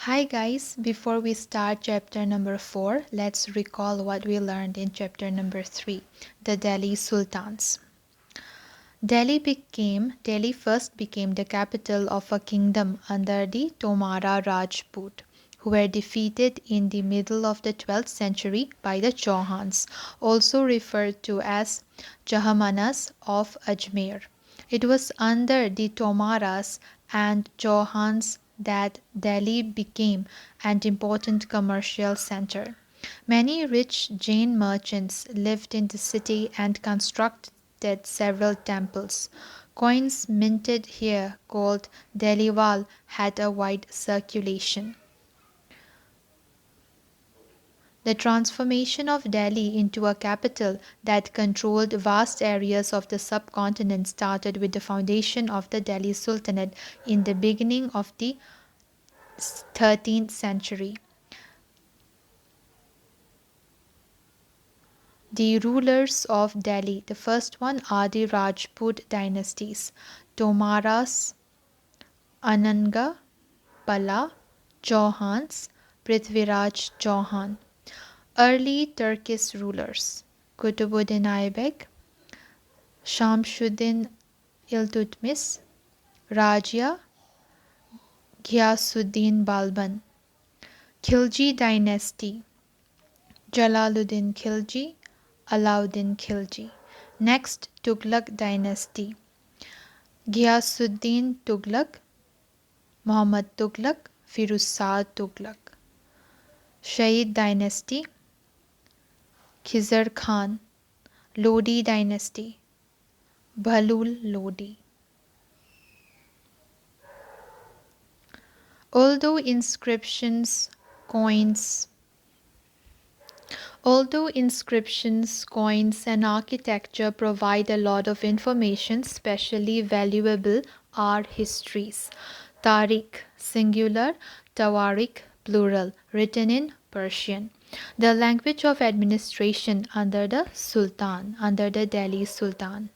Hi guys, before we start chapter number 4, let's recall what we learned in chapter number 3, the Delhi Sultans. Delhi first became the capital of a kingdom under the Tomara Rajput, who were defeated in the middle of the 12th century by the Chauhans, also referred to as Jahamanas of Ajmer. It was under the Tomaras and Chauhans that Delhi became an important commercial center. Many rich Jain merchants lived in the city and constructed several temples. Coins minted here called Deliwal had a wide circulation. The transformation of Delhi into a capital that controlled vast areas of the subcontinent started with the foundation of the Delhi Sultanate in the beginning of the 13th century. The rulers of Delhi, the first one are the Rajput dynasties, Tomaras, Ananga, Pala, Chauhans, Prithviraj Chauhan. Early Turkish rulers, Kutubuddin Aybek, Shamsuddin Iltutmish, Rajia, Ghiyasuddin Balban. Khilji dynasty, Jalaluddin Khilji, Alauddin Khilji. Next, Tughlaq dynasty, Ghiyasuddin Tughlaq, Muhammad Tughlaq, Firuz Tughlaq. Shahid dynasty, Khizr Khan. Lodi dynasty, Bhalul Lodi. Although inscriptions, coins, and architecture provide a lot of information, especially valuable are histories. Tariq, singular, Tawarik, plural, written in Persian. The language of administration under the Delhi Sultan.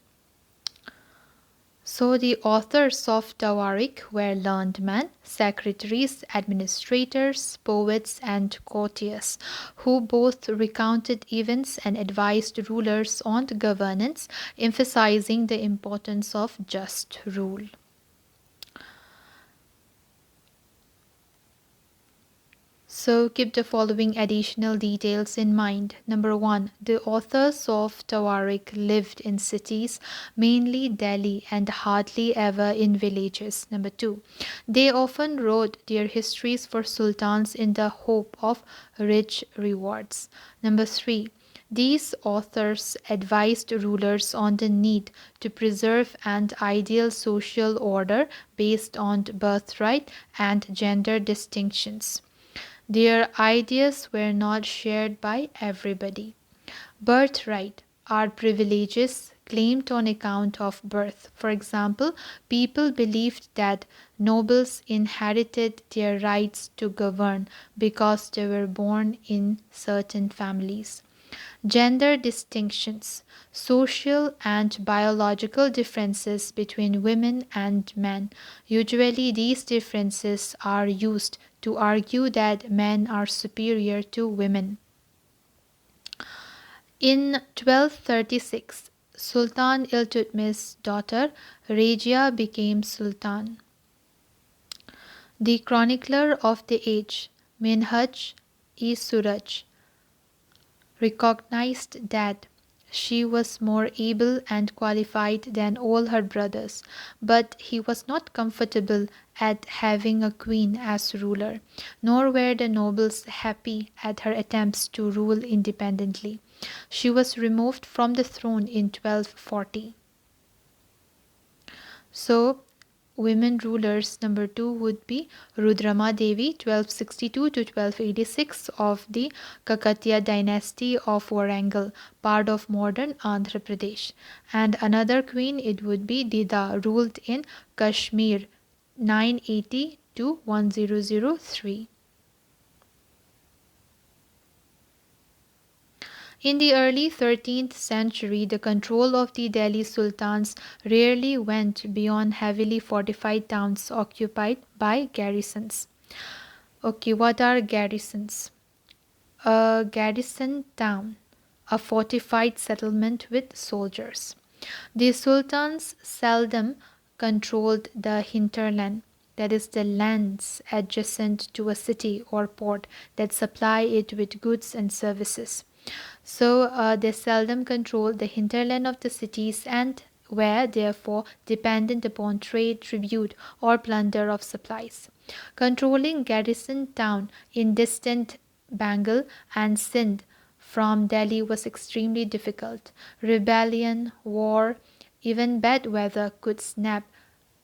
So the authors of Tawarik were learned men, secretaries, administrators, poets, and courtiers, who both recounted events and advised rulers on governance, emphasizing the importance of just rule. So keep the following additional details in mind. Number 1. The authors of Tawarik lived in cities, mainly Delhi, and hardly ever in villages. Number 2. They often wrote their histories for sultans in the hope of rich rewards. Number 3. These authors advised rulers on the need to preserve an ideal social order based on birthright and gender distinctions. Their ideas were not shared by everybody. Birthright are privileges claimed on account of birth. For example, people believed that nobles inherited their rights to govern because they were born in certain families. Gender distinctions, social and biological differences between women and men. Usually, these differences are used to argue that men are superior to women. In 1236, Sultan Iltutmish's daughter Rajia became sultan. The chronicler of the age, Minhaj-e-Suraj, recognized that she was more able and qualified than all her brothers, but he was not comfortable at having a queen as ruler, nor were the nobles happy at her attempts to rule independently. She was removed from the throne in 1240. So, women rulers number 2 would be Rudrama Devi 1262 to 1286 of the Kakatiya dynasty of Warangal, part of modern Andhra Pradesh. And another queen, it would be Dida, ruled in Kashmir 980 to 1003. In the early 13th century, the control of the Delhi sultans rarely went beyond heavily fortified towns occupied by garrisons. Okay, what are garrisons? A garrison town, a fortified settlement with soldiers. The sultans seldom controlled the hinterland, that is, the lands adjacent to a city or port that supply it with goods and services. So they seldom controlled the hinterland of the cities and were therefore dependent upon trade, tribute, or plunder of supplies. Controlling garrison town in distant Bengal and Sindh from Delhi was extremely difficult. Rebellion, war, even bad weather could snap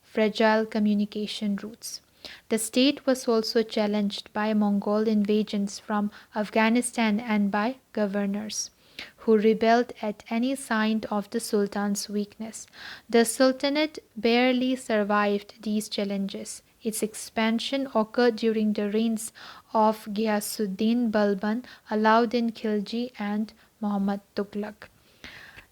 fragile communication routes. The state was also challenged by Mongol invasions from Afghanistan and by governors who rebelled at any sign of the Sultan's weakness. The Sultanate barely survived these challenges. Its expansion occurred during the reigns of Ghiyasuddin Balban, Alauddin Khilji, and Muhammad Tughlaq.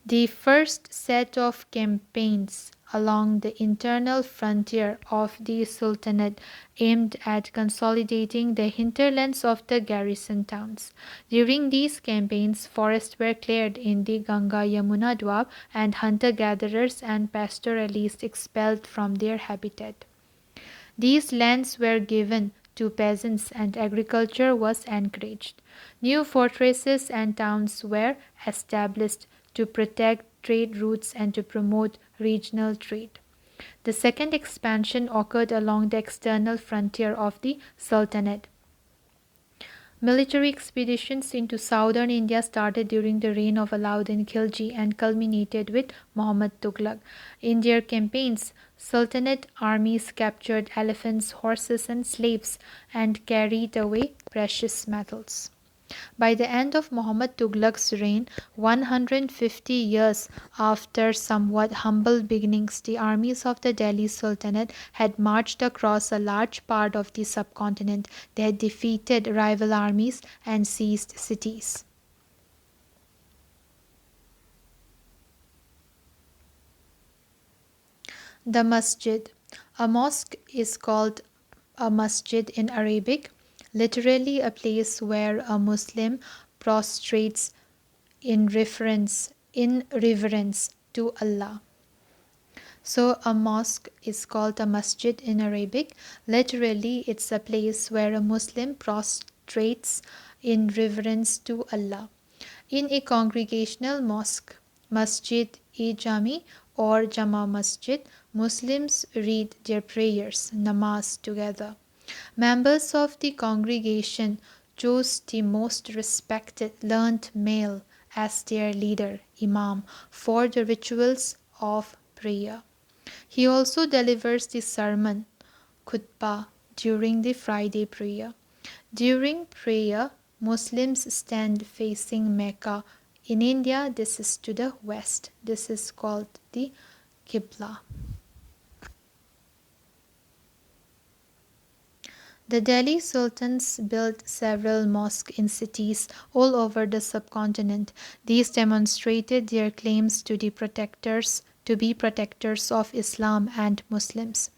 The first set of campaigns along the internal frontier of the Sultanate aimed at consolidating the hinterlands of the garrison towns. During these campaigns, forests were cleared in the Ganga Yamuna Dwab and hunter gatherers and pastoralists expelled from their habitat. These lands were given to peasants and agriculture was encouraged. New fortresses and towns were established to protect trade routes and to promote regional trade. The second expansion occurred along the external frontier of the Sultanate. Military expeditions into southern India started during the reign of Alauddin Khilji and culminated with Muhammad Tughlaq. In their campaigns, Sultanate armies captured elephants, horses, and slaves and carried away precious metals. By the end of Muhammad Tughlaq's reign, 150 years after somewhat humble beginnings, the armies of the Delhi Sultanate had marched across a large part of the subcontinent. They had defeated rival armies and seized cities. The Masjid. A mosque is called a masjid in Arabic, literally a place where a Muslim prostrates in reverence to Allah. So a mosque is called a masjid in Arabic. Literally, it's a place where a Muslim prostrates in reverence to Allah. In a congregational mosque, Masjid-e-Jami or Jama Masjid, Muslims read their prayers, namaz together. Members of the congregation chose the most respected learned male as their leader, Imam, for the rituals of prayer. He also delivers the sermon, khutbah, during the Friday prayer. During prayer, Muslims stand facing Mecca. In India, this is to the west. This is called the Qibla. The Delhi Sultans built several mosques in cities all over the subcontinent. These demonstrated their claims to be protectors of Islam and Muslims.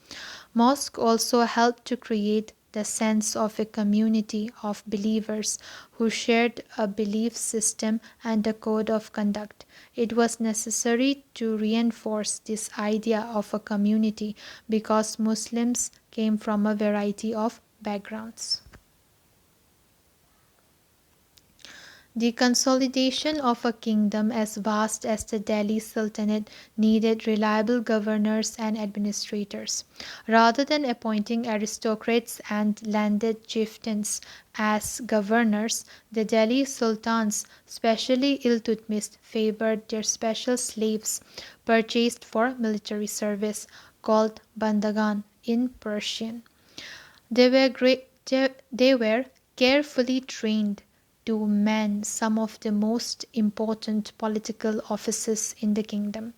Mosques also helped to create the sense of a community of believers who shared a belief system and a code of conduct. It was necessary to reinforce this idea of a community because Muslims came from a variety of backgrounds. The consolidation of a kingdom as vast as the Delhi Sultanate needed reliable governors and administrators. Rather than appointing aristocrats and landed chieftains as governors, the Delhi Sultans, especially Iltutmish, favored their special slaves purchased for military service, called bandagan in Persian. They were carefully trained to man some of the most important political offices in the kingdom.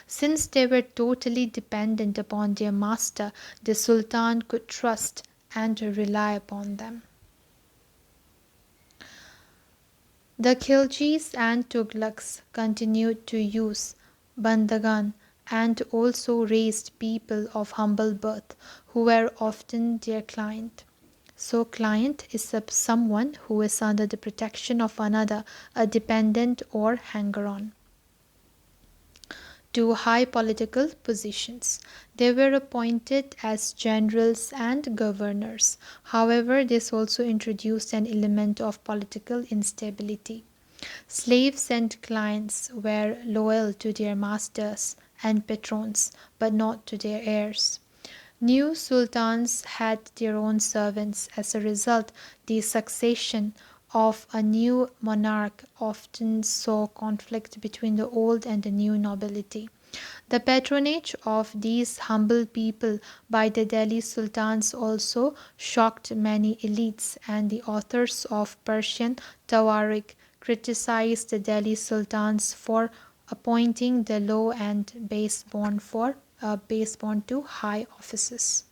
Since they were totally dependent upon their master, the Sultan could trust and rely upon them. The Khiljis and Tughlaqs continued to use bandagan and also raised people of humble birth who were often their client. So, client is someone who is under the protection of another, a dependent or hanger on. To high political positions. They were appointed as generals and governors. However, this also introduced an element of political instability. Slaves and clients were loyal to their masters and patrons, but not to their heirs. New sultans had their own servants. As a result, the succession of a new monarch often saw conflict between the old and the new nobility. The patronage of these humble people by the Delhi sultans also shocked many elites, and the authors of Persian Tawarik criticized the Delhi sultans for appointing the low and base-born to high offices.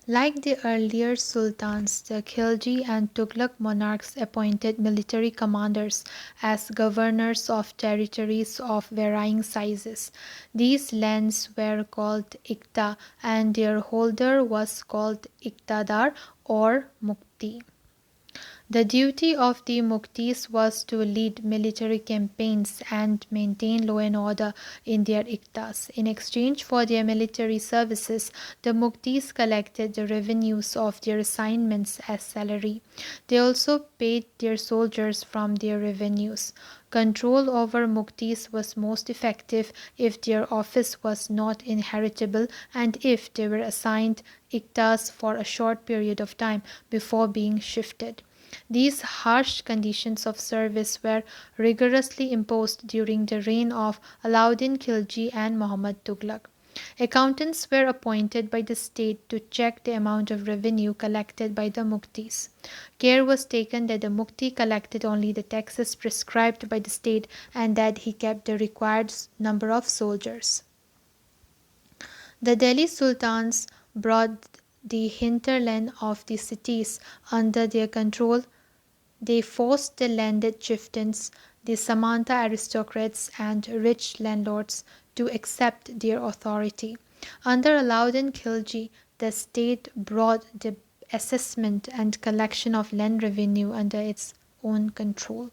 Like the earlier sultans, the Khilji and Tughlaq monarchs appointed military commanders as governors of territories of varying sizes. These lands were called Iqta, and their holder was called Iqtadar or Mukti. The duty of the Muktis was to lead military campaigns and maintain law and order in their iktas. In exchange for their military services, the Muktis collected the revenues of their assignments as salary. They also paid their soldiers from their revenues. Control over Muktis was most effective if their office was not inheritable and if they were assigned iktas for a short period of time before being shifted. These harsh conditions of service were rigorously imposed during the reign of Alauddin Khilji and Muhammad Tughlaq. Accountants were appointed by the state to check the amount of revenue collected by the muktis. Care was taken that the mukti collected only the taxes prescribed by the state and that he kept the required number of soldiers. The Delhi sultans brought the hinterland of the cities under their control. They forced the landed chieftains, the Samanta aristocrats, and rich landlords to accept their authority. Under Alauddin Khilji, the state brought the assessment and collection of land revenue under its own control.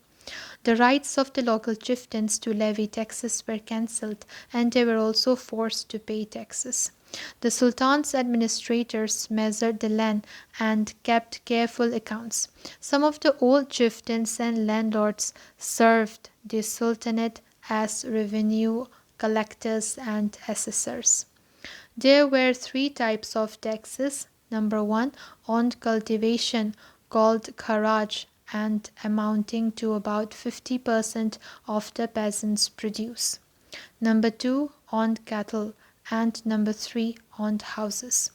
The rights of the local chieftains to levy taxes were cancelled, and they were also forced to pay taxes. The Sultan's administrators measured the land and kept careful accounts. Some of the old chieftains and landlords served the Sultanate as revenue collectors and assessors. There were three types of taxes. Number one, on cultivation, called kharaj, and amounting to about 50% of the peasant's produce. Number two, on cattle, and number three, on houses.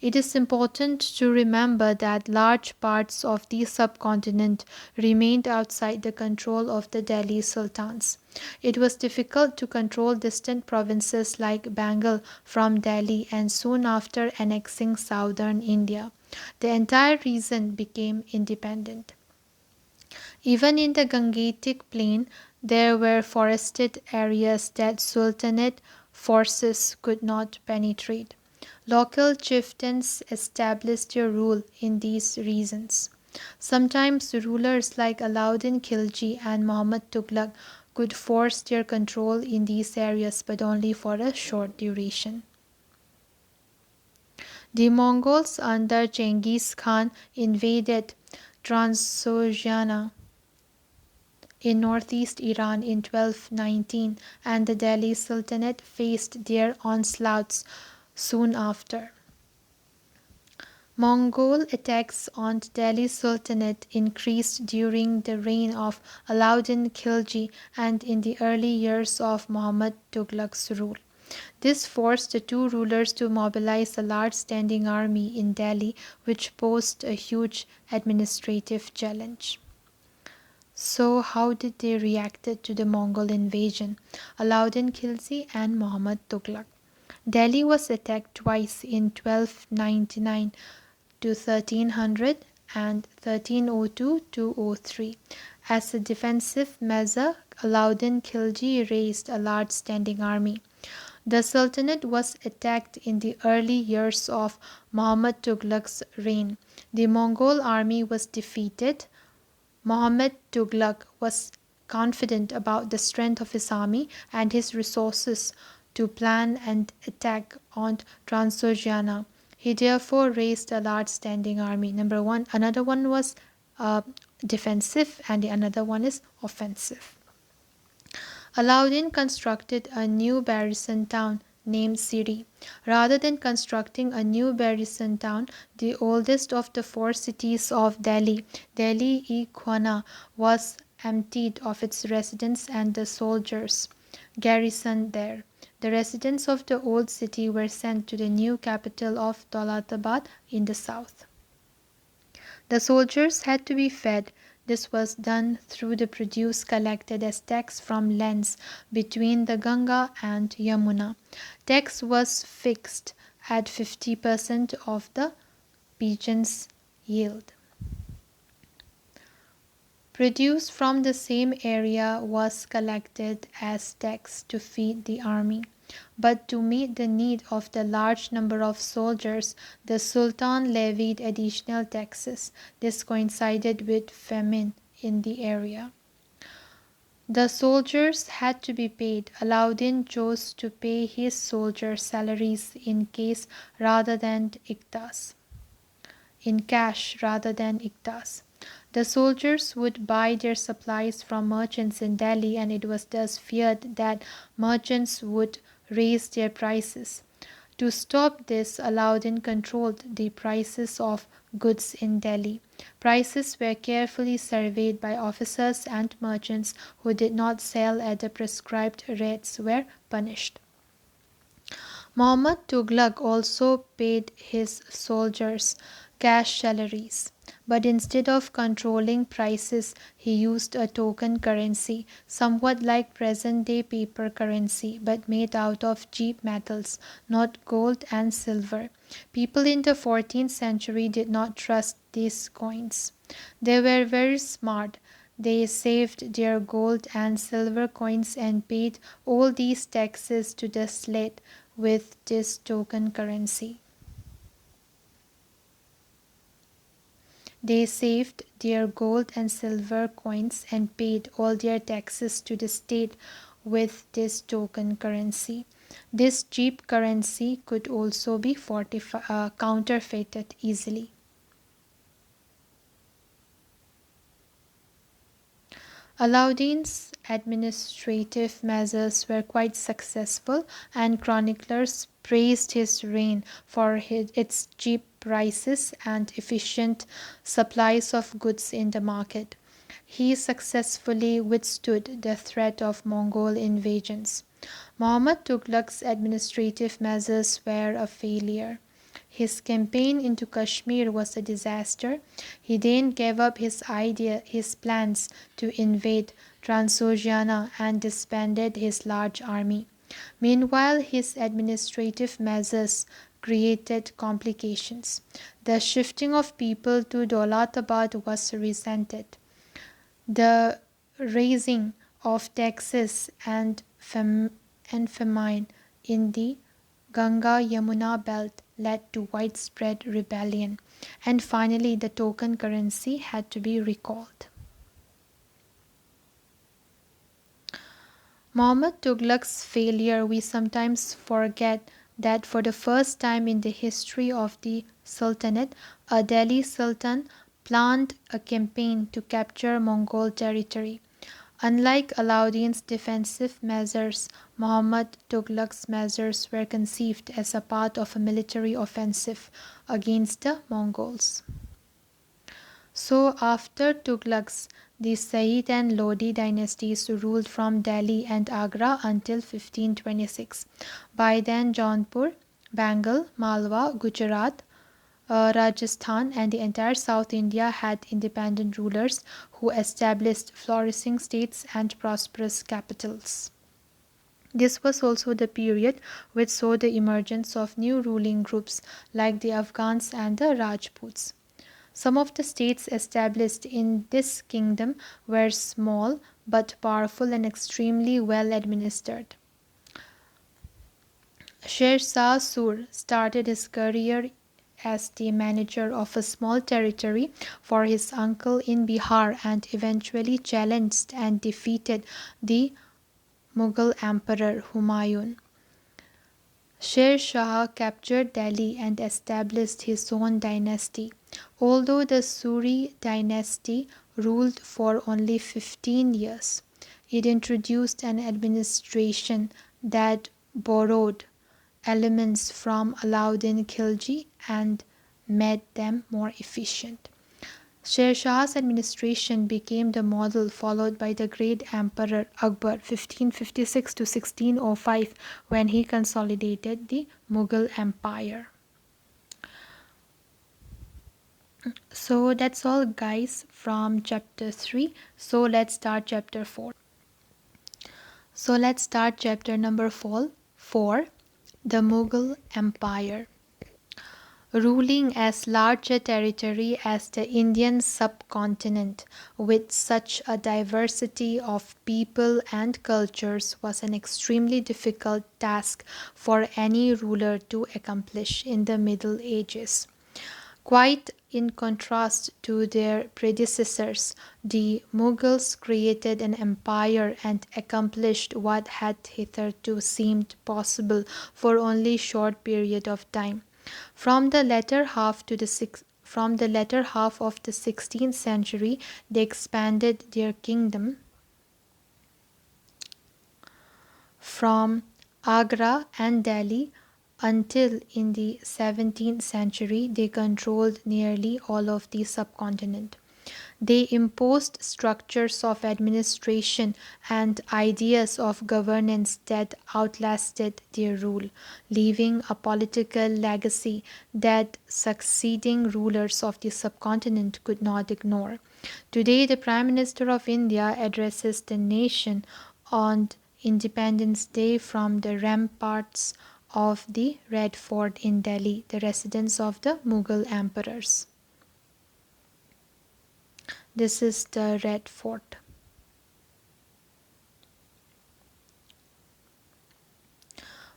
It is important to remember that large parts of the subcontinent remained outside the control of the Delhi sultans. It was difficult to control distant provinces like Bengal from Delhi and soon after annexing southern India. The entire region became independent. Even in the Gangetic plain, there were forested areas that Sultanate forces could not penetrate. Local chieftains established their rule in these regions. Sometimes rulers like Alauddin Khilji and Muhammad Tughlaq could force their control in these areas but only for a short duration. The Mongols under Genghis Khan invaded Transoxiana in northeast Iran in 1219, and the Delhi Sultanate faced their onslaughts soon after. Mongol attacks on the Delhi Sultanate increased during the reign of Alauddin Khilji and in the early years of Muhammad Tughlaq's rule. This forced the two rulers to mobilize a large standing army in Delhi, which posed a huge administrative challenge. So, how did they react to the Mongol invasion? Alauddin Khilji and Muhammad Tughlaq. Delhi was attacked twice in 1299 to 1300 and 1302 to 03. As a defensive measure, Alauddin Khilji raised a large standing army. The Sultanate was attacked in the early years of Muhammad Tughlaq's reign. The Mongol army was defeated. Muhammad Tughlaq was confident about the strength of his army and his resources to plan an attack on Transoxiana. He therefore raised a large standing army. Number one, another one was uh, defensive, and the another one is offensive. Alauddin constructed a new garrison town named Siri. Rather than constructing a new garrison town, the oldest of the four cities of Delhi, Delhi-e-Khwana, was emptied of its residents and the soldiers garrisoned there. The residents of the old city were sent to the new capital of Daulatabad in the south. The soldiers had to be fed. This was done through the produce collected as tax from lands between the Ganga and Yamuna. Tax was fixed at 50% of the pigeon's yield. Produce from the same area was collected as tax to feed the army. But to meet the need of the large number of soldiers, the Sultan levied additional taxes. This coincided with famine in the area. The soldiers had to be paid. Alauddin chose to pay his soldiers salaries in cash rather than iktas. The soldiers would buy their supplies from merchants in Delhi, and it was thus feared that merchants would raise their prices. To stop this, Alauddin controlled the prices of goods in Delhi. Prices were carefully surveyed by officers, and merchants who did not sell at the prescribed rates were punished. Muhammad Tughlaq also paid his soldiers cash salaries, but instead of controlling prices, he used a token currency, somewhat like present day paper currency, but made out of cheap metals, not gold and silver. People in the 14th century did not trust these coins. They were very smart. They saved their gold and silver coins and paid all these taxes to the state with this token currency. They saved their gold and silver coins and paid all their taxes to the state with this token currency. This cheap currency could also be counterfeited easily. Alauddin's administrative measures were quite successful, and chroniclers praised his reign for its cheap prices and efficient supplies of goods in the market. He successfully withstood the threat of Mongol invasions. Muhammad Tughlaq's administrative measures were a failure. His campaign into Kashmir was a disaster. He then gave up his plans to invade Transoxiana and disbanded his large army. Meanwhile, his administrative measures created complications. The shifting of people to Daulatabad was resented. The raising of taxes and famine in the Ganga-Yamuna belt led to widespread rebellion, and finally the token currency had to be recalled. Muhammad Tughlaq's failure, we sometimes forget that for the first time in the history of the Sultanate, a Delhi Sultan planned a campaign to capture Mongol territory. Unlike Alauddin's defensive measures, Muhammad Tughlaq's measures were conceived as a part of a military offensive against the Mongols. So after Tughlaqs, the Sayyid and Lodi dynasties ruled from Delhi and Agra until 1526. By then Jaunpur, Bengal, Malwa, Gujarat, Rajasthan and the entire South India had independent rulers who established flourishing states and prosperous capitals. This was also the period which saw the emergence of new ruling groups like the Afghans and the Rajputs. Some of the states established in this kingdom were small but powerful and extremely well administered. Sher Shah Sur started his career as the manager of a small territory for his uncle in Bihar and eventually challenged and defeated the Mughal Emperor Humayun. Sher Shah captured Delhi and established his own dynasty. Although the Suri dynasty ruled for only 15 years, it introduced an administration that borrowed elements from Alauddin Khilji and made them more efficient. Sher Shah's administration became the model followed by the great Emperor Akbar 1556 to 1605 when he consolidated the Mughal Empire. So that's all guys from chapter 3. So let's start chapter 4. So let's start chapter number 4, the Mughal Empire. Ruling as large a territory as the Indian subcontinent with such a diversity of people and cultures was an extremely difficult task for any ruler to accomplish in the Middle Ages. Quite in contrast to their predecessors, the Mughals created an empire and accomplished what had hitherto seemed possible for only a short period of time. From the latter half of the 16th century, they expanded their kingdom from Agra and Delhi until in the 17th century they controlled nearly all of the subcontinent. They imposed structures of administration and ideas of governance that outlasted their rule, leaving a political legacy that succeeding rulers of the subcontinent could not ignore. Today, the Prime Minister of India addresses the nation on Independence Day from the ramparts of the Red Fort in Delhi, the residence of the Mughal emperors. This is the Red Fort.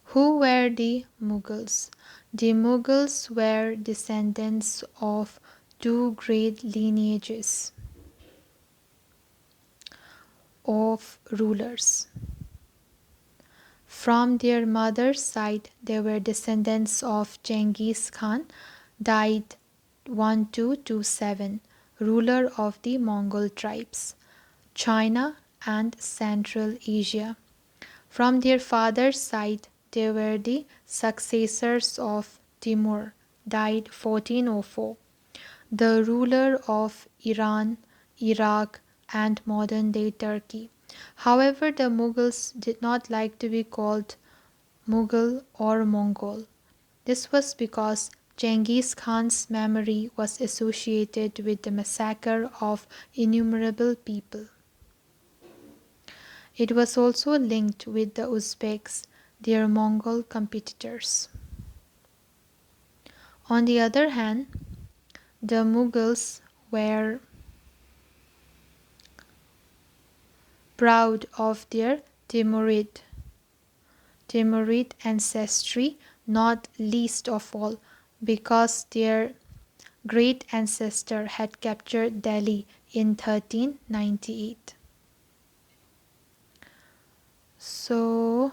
Who were the Mughals? The Mughals were descendants of two great lineages of rulers. From their mother's side, they were descendants of Genghis Khan, died 1227, ruler of the Mongol tribes, China and Central Asia. From their father's side, they were the successors of Timur, died 1404, the ruler of Iran, Iraq, and modern-day Turkey. However, the Mughals did not like to be called Mughal or Mongol. This was because Genghis Khan's memory was associated with the massacre of innumerable people. It was also linked with the Uzbeks, their Mongol competitors. On the other hand, the Mughals were proud of their Timurid ancestry, not least of all because their great ancestor had captured Delhi in 1398. So,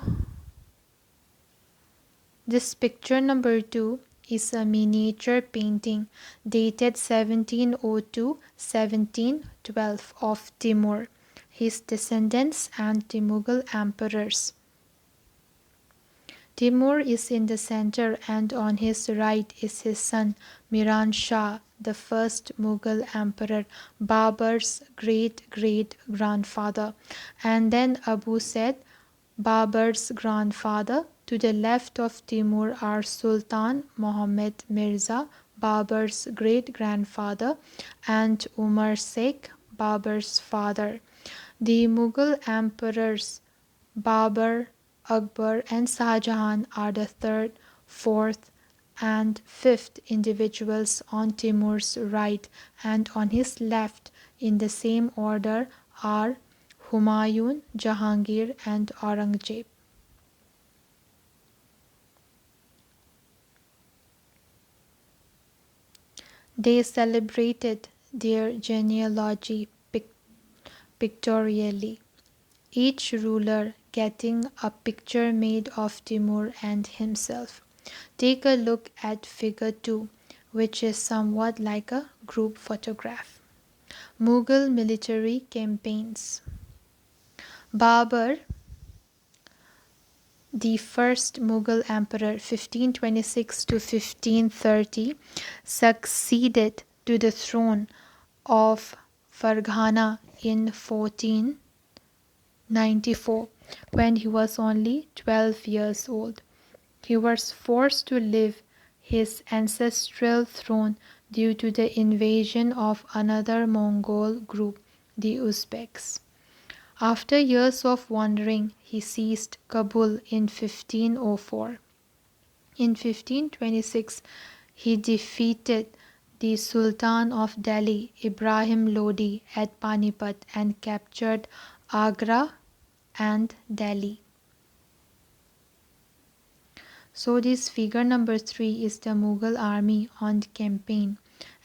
this picture number 2 is a miniature painting dated 1702-1712 of Timur, his descendants and the Mughal emperors. Timur is in the center and on his right is his son Miran Shah, the first Mughal emperor, Babur's great-great-grandfather, and then Abu Said, Babur's grandfather. To the left of Timur are Sultan Muhammad Mirza, Babur's great-grandfather, and Umar Sheikh, Babur's father. The Mughal emperors Babur, Akbar, and Shah Jahan are the third, fourth, and fifth individuals on Timur's right, and on his left, in the same order, are Humayun, Jahangir, and Aurangzeb. They celebrated their genealogy pictorially, each ruler getting a picture made of Timur and himself. Take a look at figure 2, which is somewhat like a group photograph. Mughal military campaigns. Babur, the first Mughal emperor 1526 to 1530, succeeded to the throne of Farghana in 1494 when he was only 12 years old. He was forced to leave his ancestral throne due to the invasion of another Mongol group, the Uzbeks. After years of wandering, he seized Kabul in 1504. In 1526, he defeated the Sultan of Delhi, Ibrahim Lodi, at Panipat and captured Agra and Delhi. So this figure number 3 is the Mughal army on campaign,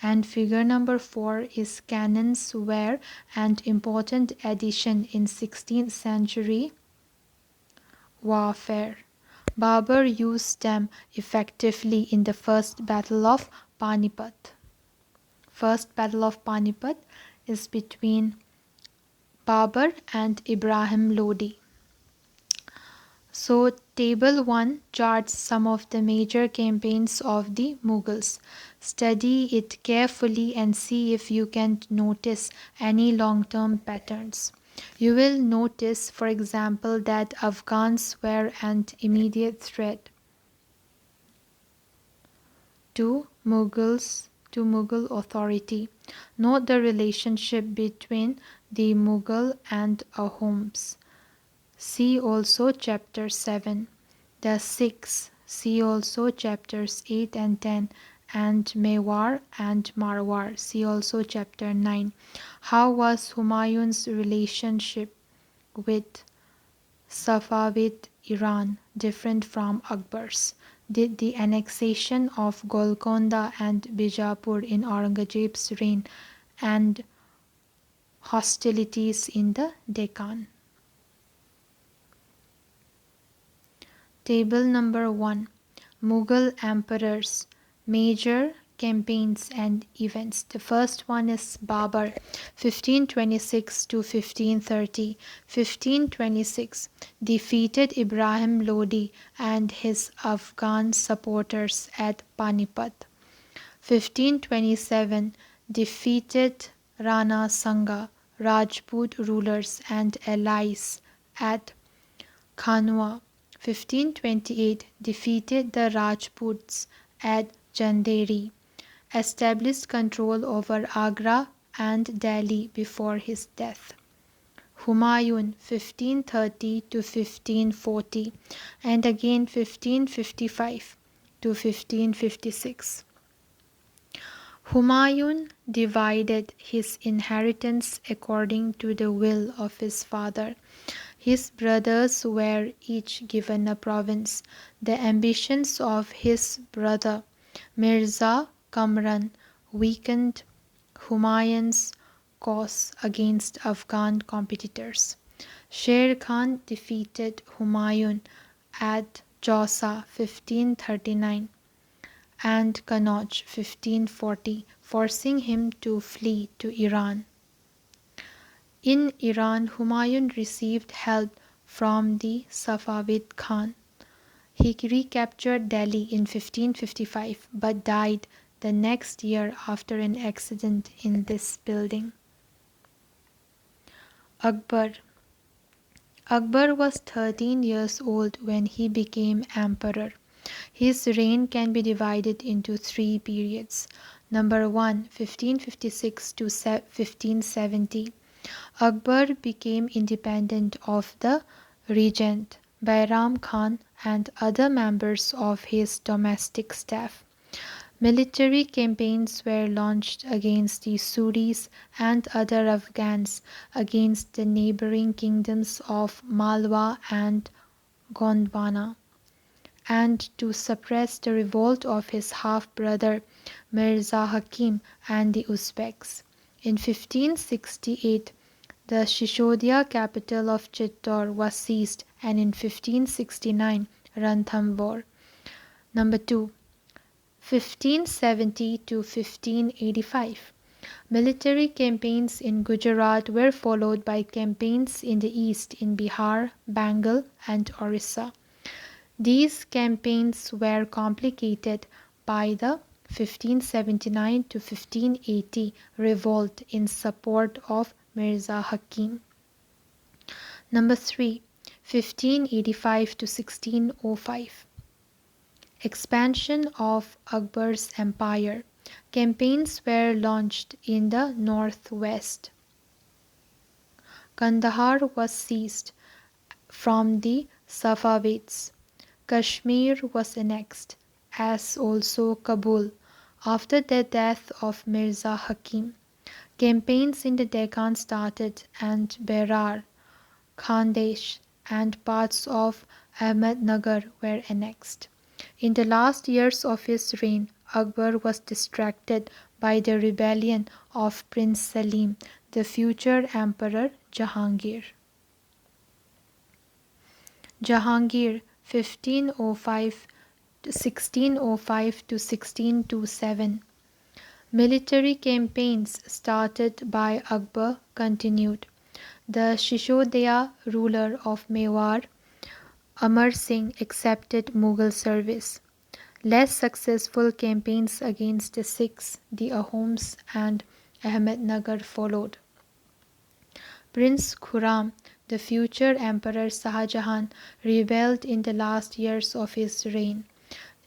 and figure number 4 is cannons were an important addition in 16th century warfare. Babur used them effectively in the First Battle of Panipat. First Battle of Panipat is between Babur and Ibrahim Lodi. So table 1 charts some of the major campaigns of the Mughals. Study it carefully and see if you can notice any long-term patterns. You will notice, for example, that Afghans were an immediate threat to Mughal authority. Note the relationship between the Mughal and Ahoms. See also chapter 7. The Sikhs. See also chapters 8 and 10. And Mewar and Marwar. See also chapter 9. How was Humayun's relationship with Safavid Iran different from Akbar's? Did the annexation of Golconda and Bijapur in Aurangzeb's reign and hostilities in the Deccan? Table number 1. Mughal emperors, major campaigns and events. The first one is Babur, 1526 to 1530. 1526 defeated Ibrahim Lodi and his Afghan supporters at Panipat. 1527 defeated Rana Sanga, Rajput rulers and allies at Khanwa. 1528 defeated the Rajputs at Chanderi, established control over Agra and Delhi before his death. Humayun 1530 to 1540 and again 1555 to 1556. Humayun divided his inheritance according to the will of his father. His brothers were each given a province. The ambitions of his brother Mirza Kamran weakened Humayun's cause against Afghan competitors. Sher Khan defeated Humayun at Jausa 1539 and Kannauj 1540, forcing him to flee to Iran. In Iran, Humayun received help from the Safavid Khan. He recaptured Delhi in 1555 but died the next year after an accident in this building. Akbar. Akbar was 13 years old when he became emperor. His reign can be divided into 3 periods. Number 1, 1556 to 1570. Akbar became independent of the regent, Bairam Khan, and other members of his domestic staff. Military campaigns were launched against the Suris and other Afghans, against the neighboring kingdoms of Malwa and Gondwana, and to suppress the revolt of his half-brother Mirza Hakim and the Uzbeks. In 1568, the Shishodia capital of Chittor was seized, and in 1569 Ranthambore. Number 2. 1570 to 1585. Military campaigns in Gujarat were followed by campaigns in the east in Bihar, Bengal, and Orissa. These campaigns were complicated by the 1579 to 1580 revolt in support of Mirza Hakim. Number 3. 1585 to 1605. Expansion of Akbar's empire. Campaigns were launched in the northwest. Kandahar was seized from the Safavids. Kashmir was annexed, as also Kabul, after the death of Mirza Hakim. Campaigns in the Deccan started, and Berar, Khandesh, and parts of Ahmednagar were annexed. In the last years of his reign, Akbar was distracted by the rebellion of Prince Salim, the future Emperor Jahangir. Jahangir, 1505 to 1627. Military campaigns started by Akbar continued. The Shishodia ruler of Mewar, Amar Singh, accepted Mughal service. Less successful campaigns against the Sikhs, the Ahoms, and Ahmednagar followed. Prince Khurram, the future Emperor Shah rebelled in the last years of his reign.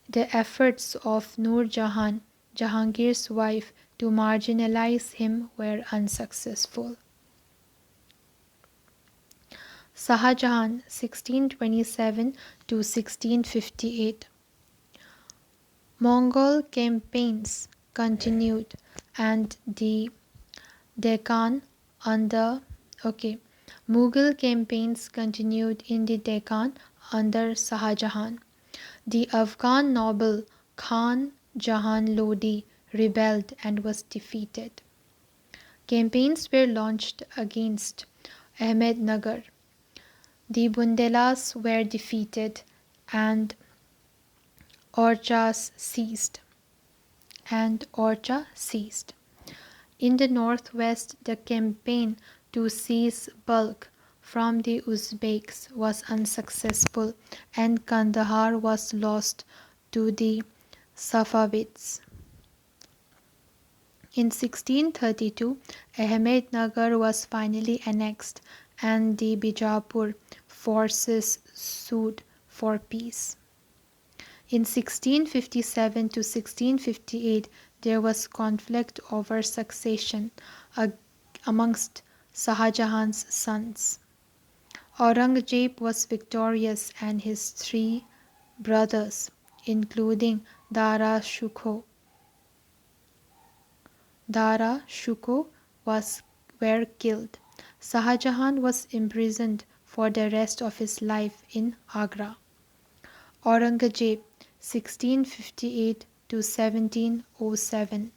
The efforts of Nur Jahan, Jahangir's wife, to marginalize him were unsuccessful. Shah Jahan, 1627 to 1658. Mongol campaigns continued, and the Deccan under Mughal campaigns continued in the Deccan under Shah Jahan. The Afghan noble Khan Jahan Lodi rebelled and was defeated. Campaigns were launched against Ahmednagar. The Bundelas were defeated and Orcha seized. In the northwest, the campaign to seize Balkh from the Uzbeks was unsuccessful, and Kandahar was lost to the Safavids. In 1632, Ahmednagar was finally annexed, and the Bijapur forces sued for peace. In 1657 to 1658, there was conflict over succession amongst Shah Jahan's sons. Aurangzeb was victorious, and his three brothers, including Dara Shukho, were killed. Shah Jahan was imprisoned for the rest of his life in Agra. Aurangzeb, 1658 to 1707.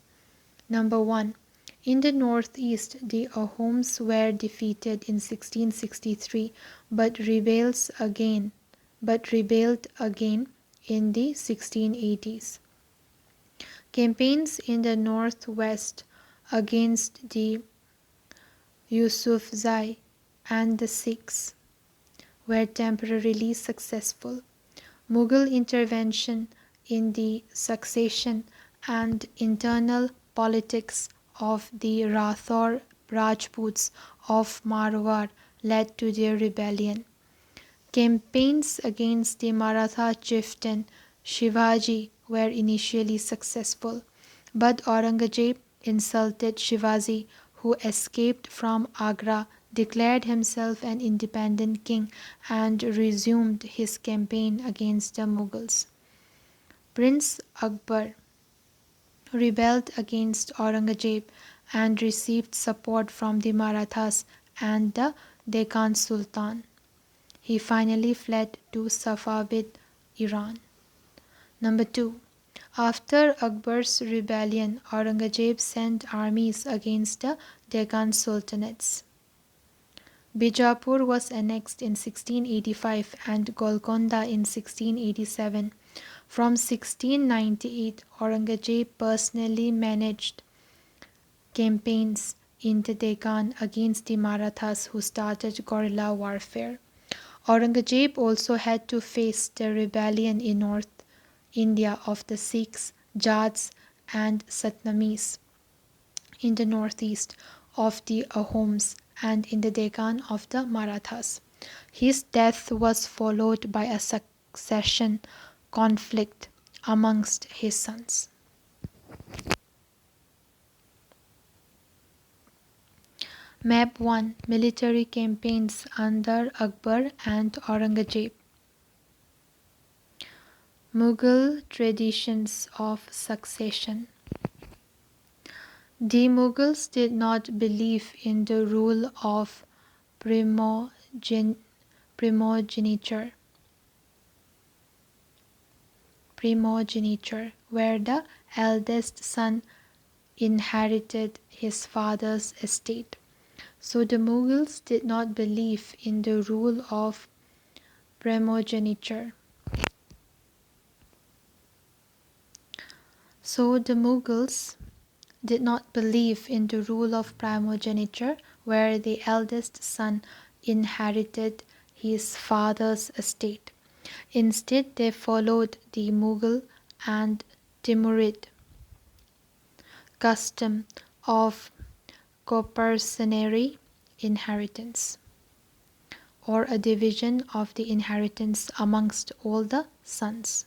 Number 1. In the northeast, the Ahoms were defeated in 1663 but rebelled again in the 1680s. Campaigns in the northwest against the Yusufzai and the Sikhs were temporarily successful. Mughal intervention in the succession and internal politics of the Rathore Rajputs of Marwar led to their rebellion. Campaigns against the Maratha chieftain Shivaji were initially successful, but Aurangzeb insulted Shivaji, who escaped from Agra, declared himself an independent king, and resumed his campaign against the Mughals. Prince Akbar rebelled against Aurangzeb and received support from the Marathas and the Deccan Sultan. He finally fled to Safavid Iran. Number 2. After Akbar's rebellion, Aurangzeb sent armies against the Deccan sultanates. Bijapur was annexed in 1685 and Golconda in 1687. From 1698, Aurangzeb personally managed campaigns in the Deccan against the Marathas who started guerrilla warfare. Aurangzeb also had to face the rebellion in North India of the Sikhs, Jats, and Satnamis, in the northeast of the Ahoms, and in the Deccan of the Marathas. His death was followed by a succession conflict amongst his sons. Map 1. Military campaigns under Akbar and Aurangzeb. Mughal traditions of succession. The Mughals did not believe in the rule of primogeniture, where the eldest son inherited his father's estate. So the Mughals did not believe in the rule of primogeniture. So the Mughals did not believe in the rule of primogeniture, where the eldest son inherited his father's estate. Instead, they followed the Mughal and Timurid custom of coparcenary inheritance, or a division of the inheritance amongst all the sons.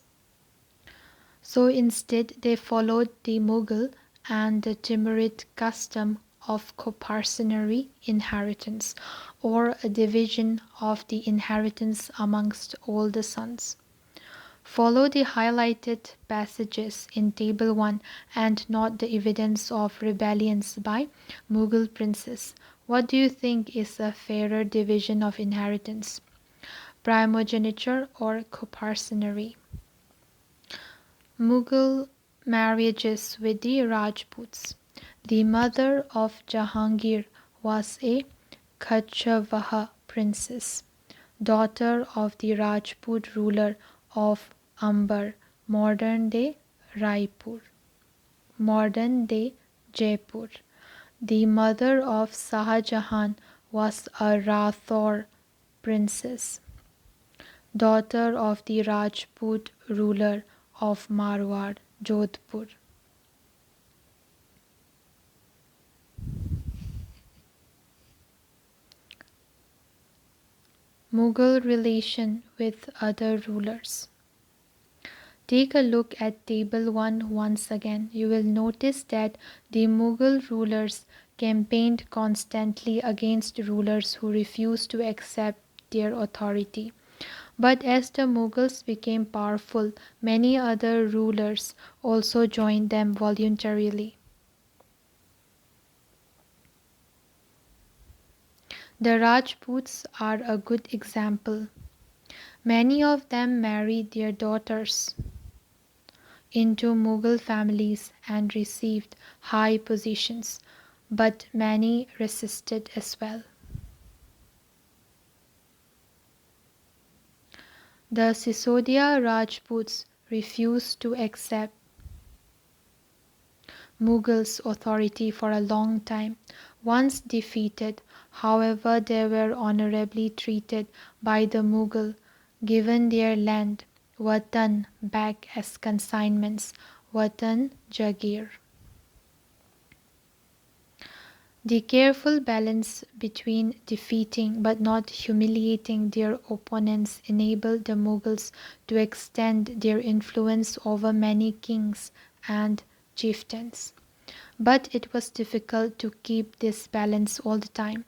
So instead, they followed the Mughal and the Timurid custom of coparcenary inheritance, or a division of the inheritance amongst all the sons. Follow the highlighted passages in Table 1 and note the evidence of rebellions by Mughal princes. What do you think is a fairer division of inheritance? Primogeniture or coparcenary? Mughal marriages with the Rajputs. The mother of Jahangir was a Kachavaha princess, daughter of the Rajput ruler of Amber, modern-day Raipur, modern-day Jaipur. The mother of Shah was a Rathore princess, daughter of the Rajput ruler of Marwar, Jodhpur. Mughal relation with other rulers. Take a look at Table 1 once again. You will notice that the Mughal rulers campaigned constantly against rulers who refused to accept their authority. But as the Mughals became powerful, many other rulers also joined them voluntarily. The Rajputs are a good example. Many of them married their daughters into Mughal families and received high positions, but many resisted as well. The Sisodia Rajputs refused to accept Mughals' authority for a long time. Once defeated, however, they were honorably treated by the Mughal, given their land, Watan, back as consignments, Watan Jagir. The careful balance between defeating but not humiliating their opponents enabled the Mughals to extend their influence over many kings and chieftains. But it was difficult to keep this balance all the time.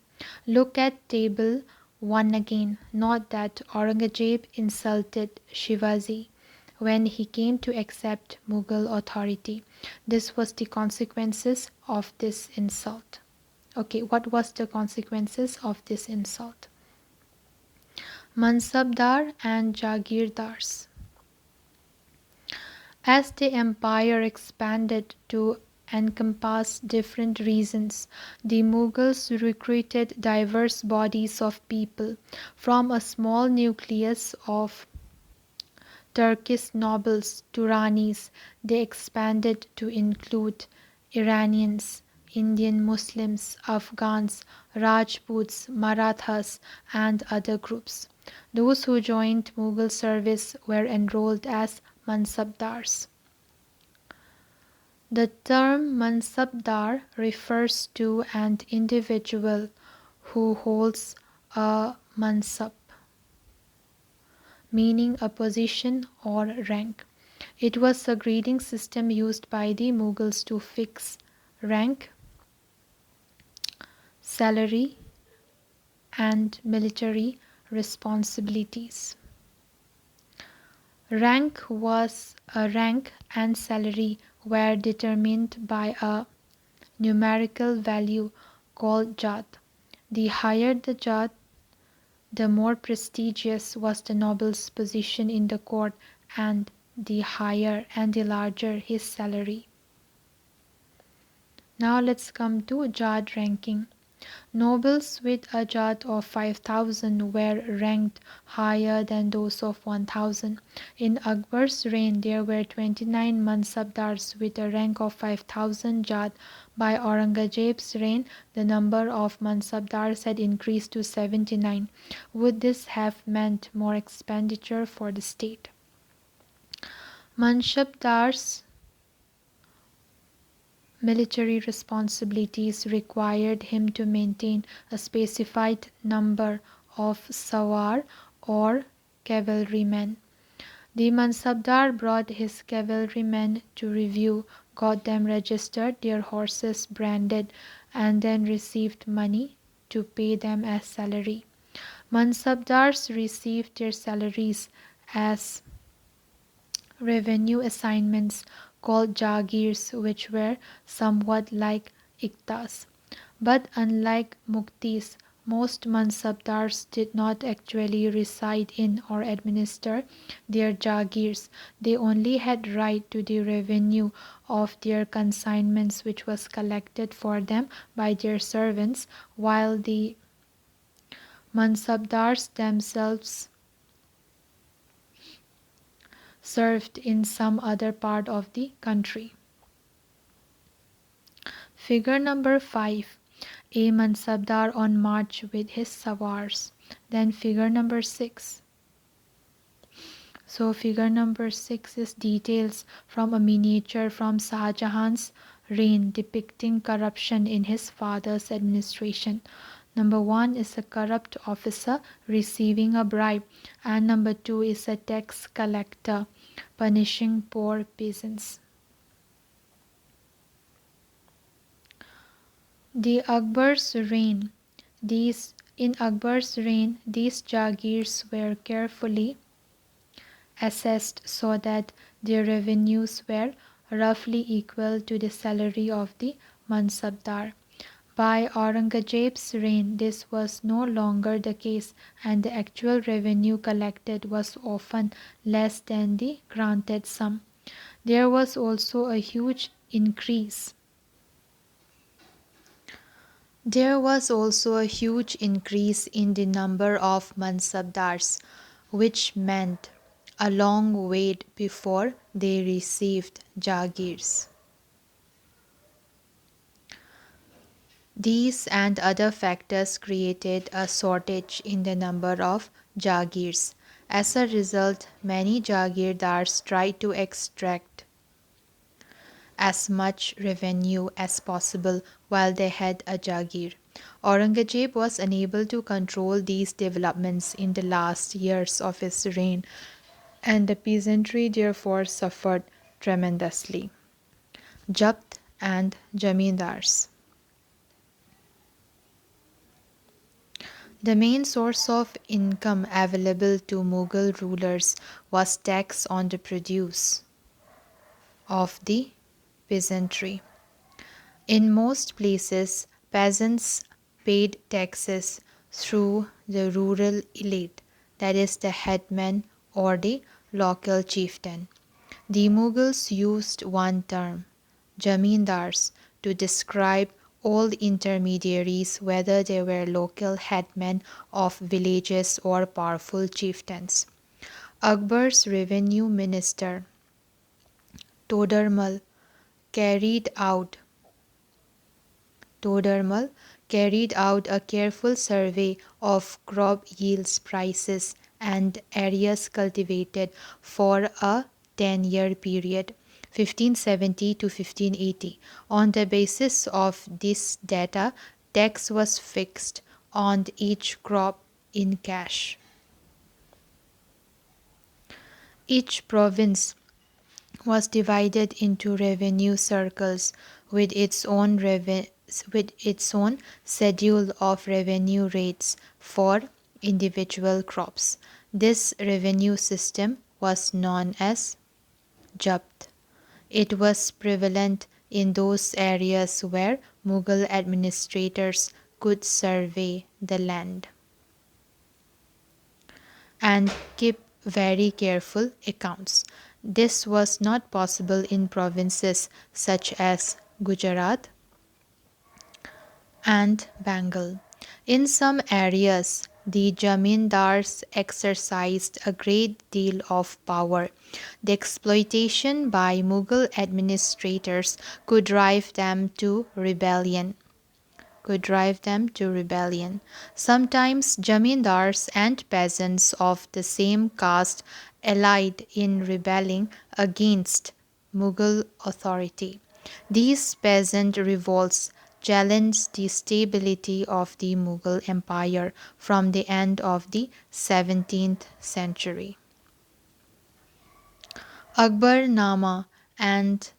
Look at Table 1 again. Note that Aurangzeb insulted Shivaji when he came to accept Mughal authority. This was the consequences of this insult. Okay, what was the consequences of this insult? Mansabdar and Jagirdars. As the empire expanded to encompass different regions, the Mughals recruited diverse bodies of people from a small nucleus of Turkish nobles to Ranis. They expanded to include Iranians, Indian Muslims, Afghans, Rajputs, Marathas, and other groups. Those who joined Mughal service were enrolled as Mansabdars. The term Mansabdar refers to an individual who holds a mansab, meaning a position or rank. It was a grading system used by the Mughals to fix rank, salary, and military responsibilities. Rank and salary were determined by a numerical value called jat. The higher the jat, the more prestigious was the noble's position in the court, and the higher and the larger his salary. Now let's come to jat ranking. Nobles with a jat of 5,000 were ranked higher than those of 1,000. In Akbar's reign, there were 29 mansabdars with a rank of 5,000 jat. By Aurangzeb's reign, the number of mansabdars had increased to 79. Would this have meant more expenditure for the state? Mansabdars' military responsibilities required him to maintain a specified number of sawar or cavalrymen. The Mansabdar brought his cavalrymen to review, got them registered, their horses branded, and then received money to pay them as salary. Mansabdars received their salaries as revenue assignments called jagirs, which were somewhat like iktas. But unlike muktis, most mansabdars did not actually reside in or administer their jagirs. They only had right to the revenue of their consignments, which was collected for them by their servants, while the mansabdars themselves served in some other part of the country. Figure number 5. A Mansabdar on march with his sawars. Then figure number 6. So figure number 6 is details from a miniature from Shah Jahan's reign depicting corruption in his father's administration. Number 1 is a corrupt officer receiving a bribe, and number 2 is a tax collector punishing poor peasants. The Akbar's reign. In Akbar's reign, these jagirs were carefully assessed so that their revenues were roughly equal to the salary of the Mansabdar. By Aurangzeb's reign, this was no longer the case, and the actual revenue collected was often less than the granted sum. There was also a huge increase There was also a huge increase in the number of mansabdars, which meant a long wait before they received jagirs. These and other factors created a shortage in the number of jagirs. As a result, many jagirdars tried to extract as much revenue as possible while they had a jagir. Aurangzeb was unable to control these developments in the last years of his reign, and the peasantry therefore suffered tremendously. Jabt and Jamindars. The main source of income available to Mughal rulers was tax on the produce of the peasantry. In most places, peasants paid taxes through the rural elite, that is, the headman or the local chieftain. The Mughals used one term, jamindars, to describe all intermediaries, whether they were local headmen of villages or powerful chieftains. Akbar's revenue minister, Todarmal, carried out Todarmal carried out a careful survey of crop yields, prices, and areas cultivated for a 10-year period, 1570 to 1580. On the basis of this data, tax was fixed on each crop in cash. Each province was divided into revenue circles with with its own schedule of revenue rates for individual crops. This revenue system was known as Jabt. It was prevalent in those areas where Mughal administrators could survey the land and keep very careful accounts. This was not possible in provinces such as Gujarat and Bengal. In some areas, the jamindars exercised a great deal of power. The exploitation by Mughal administrators could drive them to rebellion. Sometimes jamindars and peasants of the same caste allied in rebelling against Mughal authority. These peasant revolts challenged the stability of the Mughal Empire from the end of the 17th century. Akbarnama and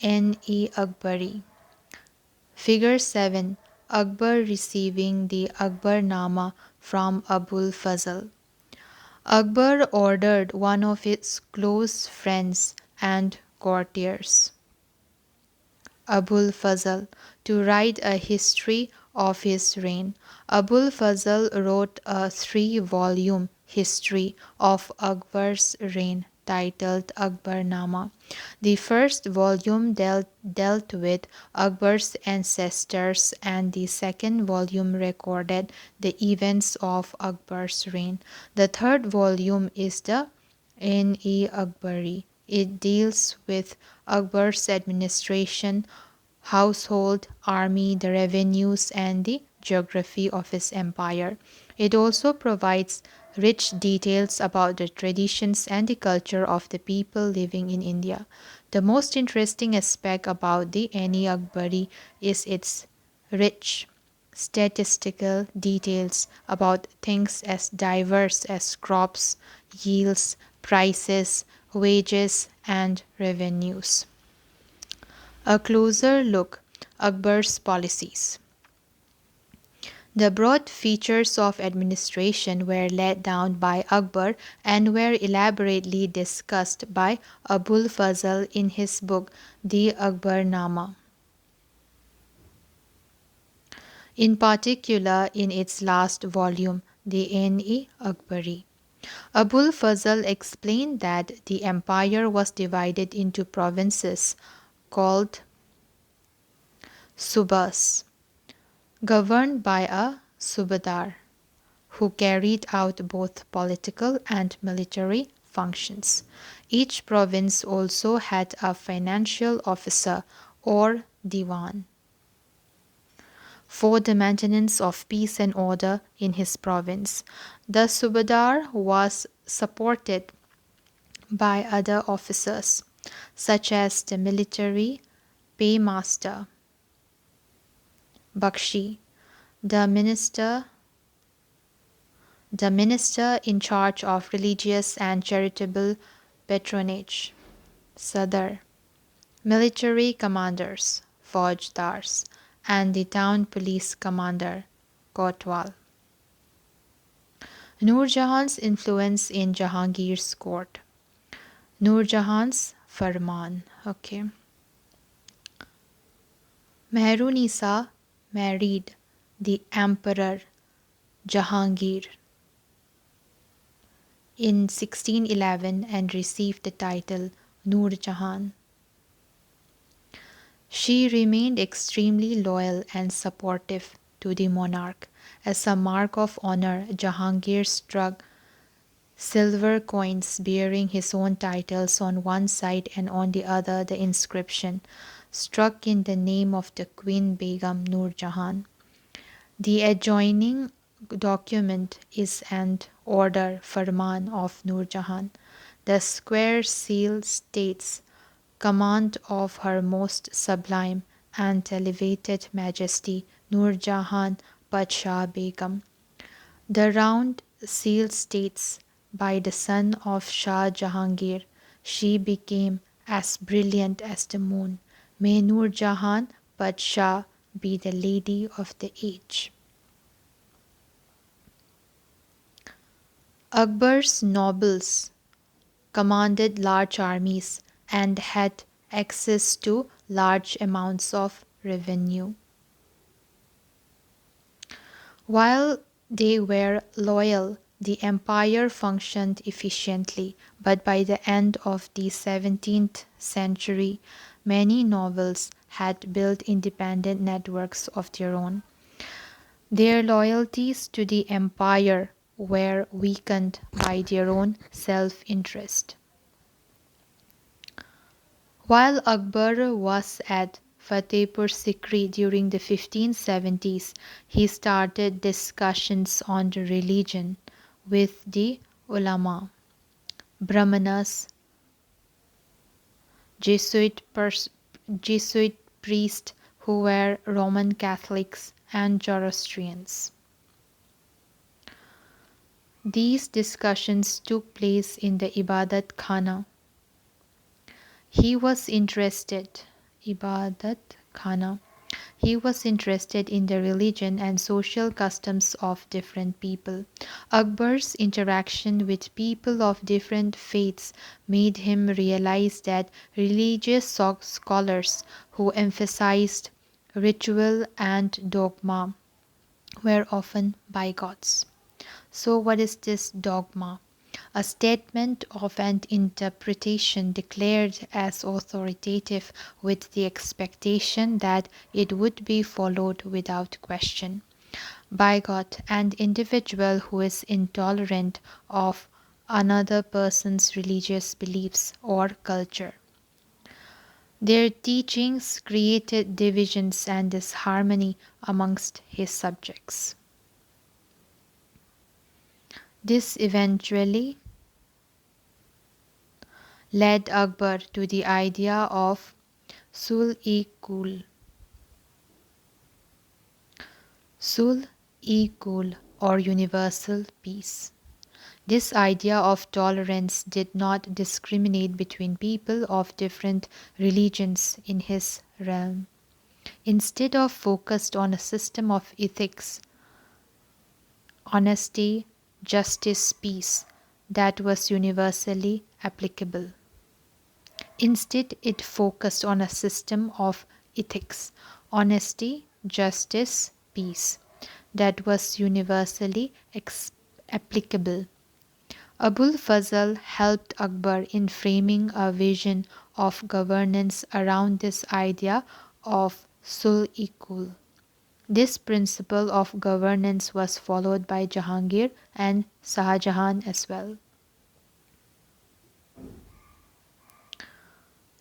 N.E. Figure 7. Akbar receiving the Akbarnama from Abul Fazl. Akbar ordered one of his close friends and courtiers, Abul Fazl, to write a history of his reign. Abul Fazl wrote a 3-volume history of Akbar's reign titled Akbarnama. The first volume dealt with Akbar's ancestors, and the second volume recorded the events of Akbar's reign. The third volume is the N.E. It deals with Akbar's administration, household, army, the revenues, and the geography of his empire. It also provides rich details about the traditions and the culture of the people living in India. The most interesting aspect about the N.E. is its rich statistical details about things as diverse as crops, yields, prices, wages, and revenues. A closer look: Akbar's policies. The broad features of administration were laid down by Akbar and were elaborately discussed by Abul Fazl in his book The Akbarnama. In particular, in its last volume, the N.E. Abul Fazl explained that the empire was divided into provinces called subas, governed by a subadar, who carried out both political and military functions. Each province also had a financial officer or diwan for the maintenance of peace and order in his province. The subadar was supported by other officers, such as the military paymaster, Bakshi, the minister in charge of religious and charitable patronage, Sadar, military commanders, Faujdars, and the town police commander, Kotwal. Nur Jahan's influence in Jahangir's court. Nur Jahan's Farman. Okay. Mehrunisa married the Emperor Jahangir in 1611 and received the title Nur Jahan. She remained extremely loyal and supportive to the monarch. As a mark of honor, Jahangir struck silver coins bearing his own titles on one side and on the other the inscription, struck in the name of the Queen Begum Nur Jahan. The adjoining document is an order Farman of Nur Jahan. The square seal states, "Command of Her Most Sublime and Elevated Majesty Nur Jahan Padshah Begum." The round seal states, "By the son of Shah Jahangir, she became as brilliant as the moon. May Nur Jahan Padshah be the lady of the age." Akbar's nobles commanded large armies and had access to large amounts of revenue. While they were loyal, the empire functioned efficiently, but by the end of the 17th century, many nobles had built independent networks of their own. Their loyalties to the empire were weakened by their own self interest. While Akbar was at Fatehpur Sikri during the 1570s, he started discussions on religion with the ulama, brahmanas, Jesuit, Jesuit priests who were Roman Catholics, and Zoroastrians. These discussions took place in the Ibadat Khana. He was interested Ibadat Khana. He was interested in the religion and social customs of different people. Akbar's interaction with people of different faiths made him realize that religious scholars who emphasized ritual and dogma were often bigots. So, what is this dogma? A statement of an interpretation declared as authoritative with the expectation that it would be followed without question. Bigot, an individual who is intolerant of another person's religious beliefs or culture. Their teachings created divisions and disharmony amongst his subjects. This eventually led Akbar to the idea of sul-e-kul. Sul-e-kul, or universal peace. This idea of tolerance did not discriminate between people of different religions in his realm. Instead of focused on a system of ethics, honesty, justice, peace that was universally applicable. Instead, it focused on a system of ethics, honesty, justice, peace that was universally applicable. Abul Fazl helped Akbar in framing a vision of governance around this idea of sul-e-kul. This principle of governance was followed by Jahangir and Shah Jahan as well.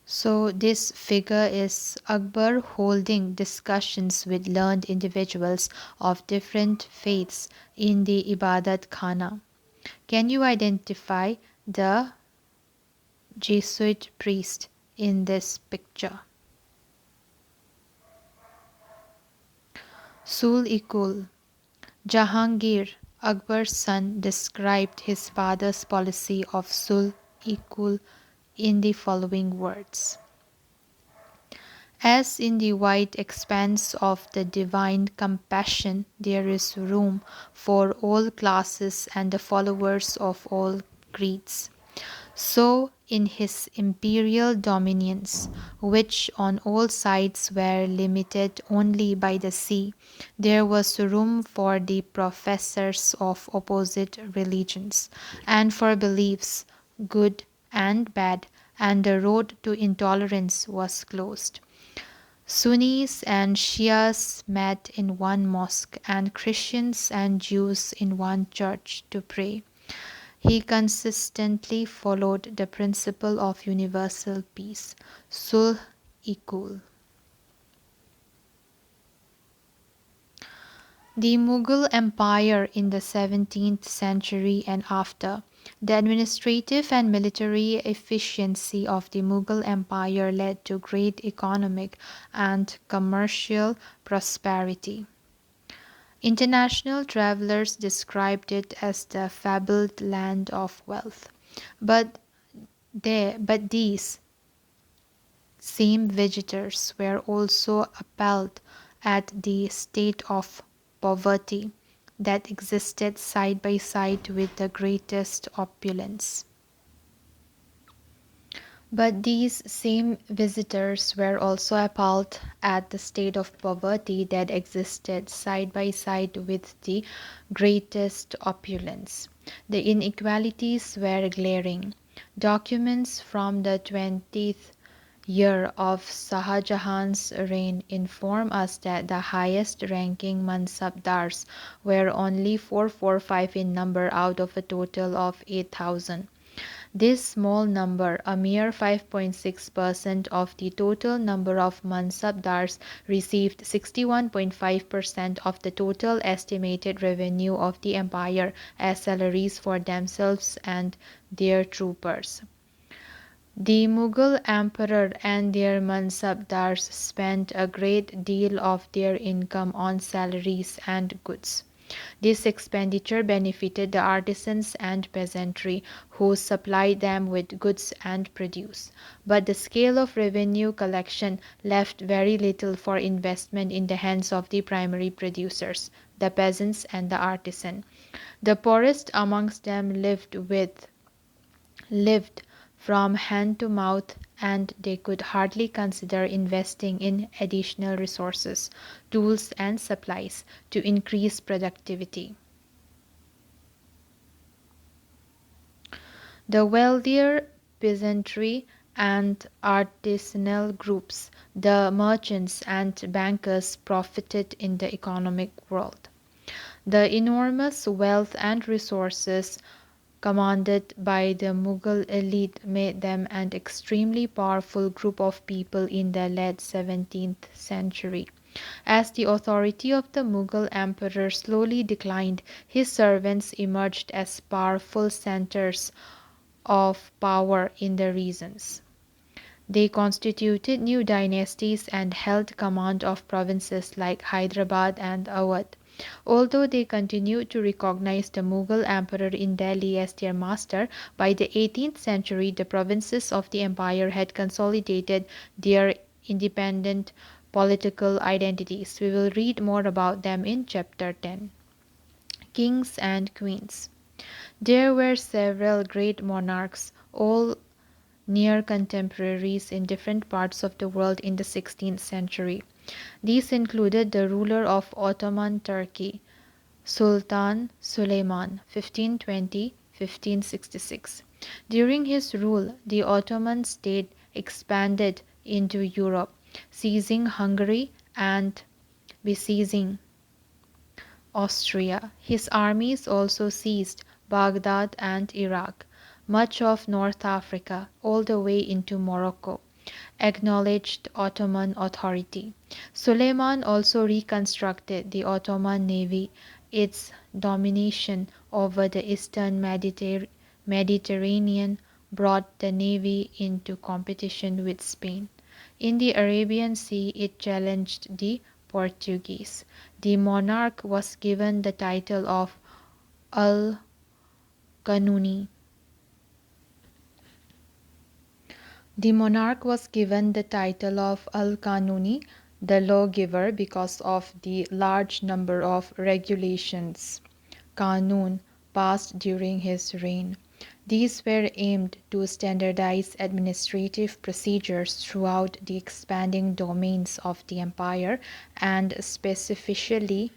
So this figure is Akbar holding discussions with learned individuals of different faiths in the Ibadat Khana. Can you identify the Jesuit priest in this picture? Sul-e-kul. Jahangir, Akbar's son, described his father's policy of sul-e-kul in the following words. As in the wide expanse of the divine compassion there is room for all classes and the followers of all creeds, so in his imperial dominions, which on all sides were limited only by the sea, there was room for the professors of opposite religions, and for beliefs, good and bad, and the road to intolerance was closed. Sunnis and Shias met in one mosque, and Christians and Jews in one church to pray. He consistently followed the principle of universal peace, sulh ikul. The Mughal Empire in the 17th century and after. The administrative and military efficiency of the Mughal Empire led to great economic and commercial prosperity. International travelers described it as the fabled land of wealth. But but these same visitors were also appalled at the state of poverty that existed side by side with the greatest opulence. But these same visitors were also appalled at the state of poverty that existed side by side with the greatest opulence. The inequalities were glaring. Documents from the 20th year of Shah Jahan's reign inform us that the highest ranking mansabdars were only 445 in number out of a total of 8,000. This small number, a mere 5.6% of the total number of mansabdars, received 61.5% of the total estimated revenue of the empire as salaries for themselves and their troopers. The Mughal emperor and their mansabdars spent a great deal of their income on salaries and goods. This expenditure benefited the artisans and peasantry, who supplied them with goods and produce. But the scale of revenue collection left very little for investment in the hands of the primary producers, the peasants and the artisan. The poorest amongst them lived from hand to mouth, and they could hardly consider investing in additional resources, tools, and supplies to increase productivity. The wealthier peasantry and artisanal groups, the merchants and bankers, profited in the economic world. The enormous wealth and resources commanded by the Mughal elite made them an extremely powerful group of people in the late 17th century. As the authority of the Mughal emperor slowly declined, his servants emerged as powerful centers of power in the regions. They constituted new dynasties and held command of provinces like Hyderabad and Awadh. Although they continued to recognize the Mughal emperor in Delhi as their master, by the 18th century the provinces of the empire had consolidated their independent political identities. We will read more about them in chapter 10. Kings and Queens. There were several great monarchs, all near contemporaries in different parts of the world in the 16th century. These included the ruler of Ottoman Turkey, Sultan Suleiman (1520–1566). During his rule, the Ottoman state expanded into Europe, seizing Hungary and besieging Austria. His armies also seized Baghdad and Iraq, much of North Africa, all the way into Morocco, acknowledged Ottoman authority. Suleiman also reconstructed the Ottoman navy. Its domination over the eastern Mediterranean brought the navy into competition with Spain. In the Arabian Sea, it challenged the Portuguese. The monarch was given the title of Al Qanuni. The monarch was given the title of Al-Qanuni, the lawgiver, because of the large number of regulations, Qanun, passed during his reign. These were aimed to standardize administrative procedures throughout the expanding domains of the empire and specifically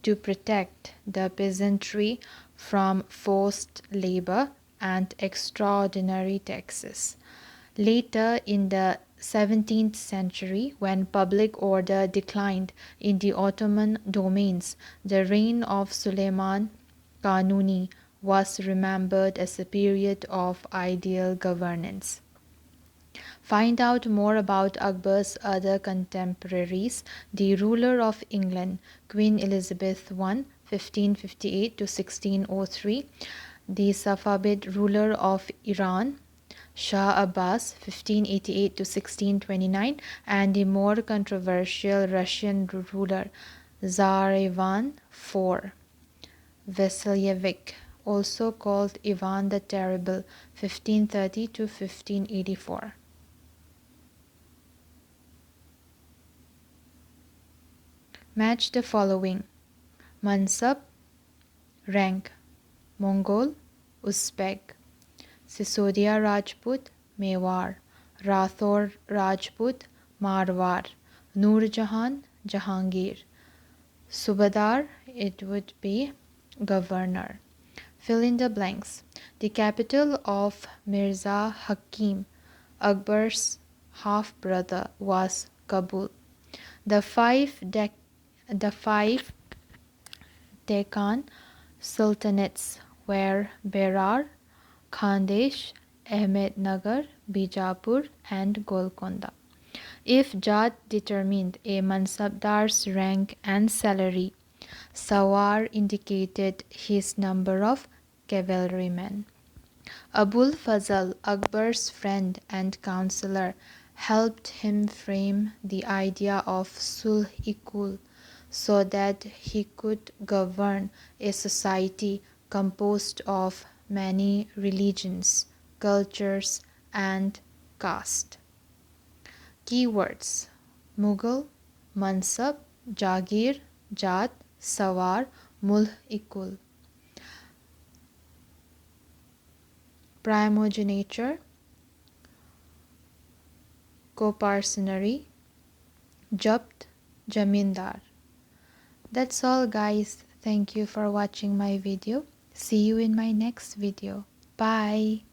to protect the peasantry from forced labor and extraordinary taxes. Later in the 17th century, when public order declined in the Ottoman domains, the reign of Suleiman Kanuni was remembered as a period of ideal governance. Find out more about Akbar's other contemporaries, the ruler of England, Queen Elizabeth I, 1558 to 1603, the Safavid ruler of Iran, Shah Abbas, 1588 to 1629, and the more controversial Russian ruler, Tsar Ivan IV Vasilievich, also called Ivan the Terrible, 1530 to 1584. Match the following: Mansab, rank, Mongol, Uzbek, Sisodia Rajput, Mewar, Rathor Rajput, Marwar, Nur Jahan, Jahangir, Subadar, it would be governor. Fill in the blanks. The capital of Mirza Hakim, Akbar's half-brother, was Kabul. The five Deccan sultanates were Berar, Khandesh, Ahmednagar, Bijapur, and Golconda. If Jat determined a Mansabdar's rank and salary, Sawar indicated his number of cavalrymen. Abul Fazl, Akbar's friend and counselor, helped him frame the idea of sulh-i-kul so that he could govern a society composed of many religions, cultures, and caste. Keywords: Mughal, Mansab, Jagir, Jat, Sawar, Mulh-i-Kul. Primogeniture, coparcenary, Jabt, Jamindar. That's all, guys. Thank you for watching my video. See you in my next video. Bye.